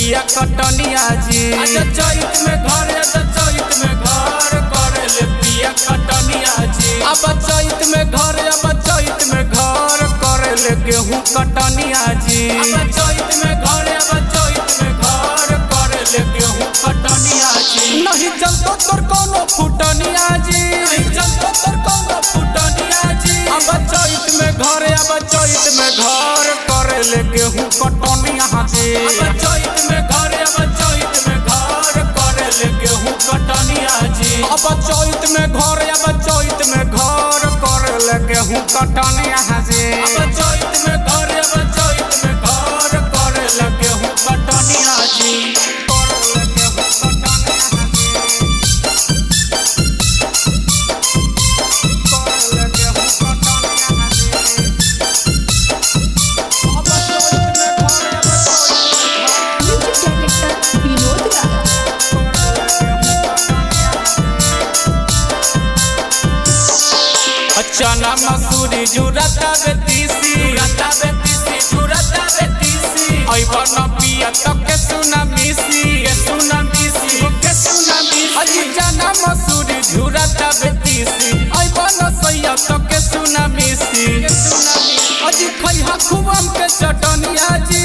पिया कटनिया जी। आजा चैत में घर, आजा चैत में घर करे ले पिया कटनिया जी। अब चैत में घर, अब चैत में घर करे ले गेहूं कटनिया जी। अब चैत में घर, अब चैत में घर करे ले गेहूं कटनिया जी। नहीं चलतो तोर कोनो फुटनिया जी, नहीं चलतो तोर कोनो फुटनिया जी। अब चैत में घर, अब चैत में घर करे ले गेहूं कटनिया जी। अब चैत में घर, अब चैत में घर करे ले गेहूं कटनिया जी। अब चैत में घर, अब चैत में घर करे ले गेहूं कटनिया जी। अब चैत में घर, अब चैत में घर करे ले गेहूं कटनिया जी। चना मसूरी जुरता बेतीसी, जुरता बेतीसी, जुरता बेतीसी। अइबा न पिया त के सुना मिसी, के सुना मिसी, के सुना मिसी। अजी चना मसूरी जुरता बेतीसी, अइबा न सैया त के सुना मिसी, के सुना मिसी। अजी खइहा खूबम के चटनिया जी,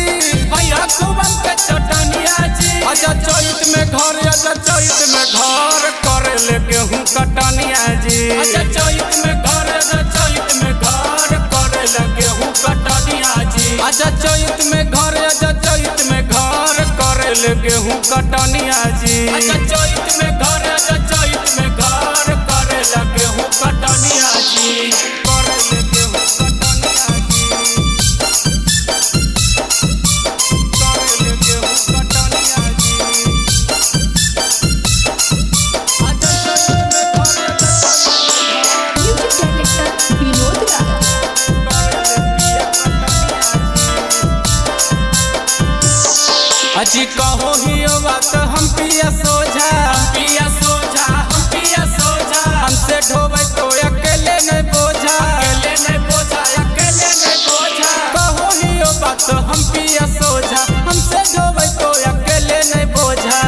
खइहा खूबम के चटनिया जी। आजा चैत में घर, आजा चैत में घर करे ले गेहूं कटनिया जी। आजा चैत में घर, आजा चैत में घर करे ले गेहूं कटनिया जी। आजा चैत में घर, आजा चैत में घर करे ले गेहूं कटनिया जी। आजा चैत में घर, आजा चैत में घर करे ले गेहूं कटनिया जी। करे ले गेहूं कटनिया जी, करे ले गेहूं कटनिया जी। आजा चैत में घर, आजा चैत में अजी कहो ही बात हम पिया सोझा, हम पिया सोझा, हम पिया सोझा। हमसे ढोबै तो अकेले नहीं बोझा, अकेले नहीं बोझा, अकेले नहीं बोझा। कहो ही बात हम पिया सोझा, हमसे ढोबै तो अकेले नहीं बोझा।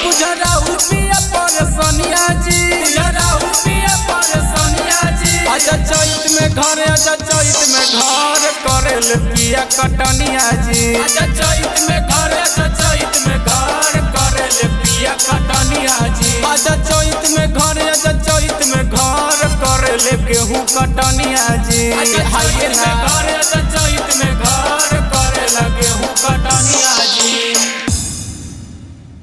बुझराऊ पिया परेशानिया जी, बुझराऊ पिया परेशानिया जी। आजा चैत में घर, आजा चैत में घर करे ले पिया कटनिया जी। आजा चैत में घर, आजा चैत में घर करे ले पिया कटनिया जी। आजा चैत में घर, आजा चैत में घर करे ले गेहूं कटनिया जी। आजा चैत में घर, आजा चैत में घर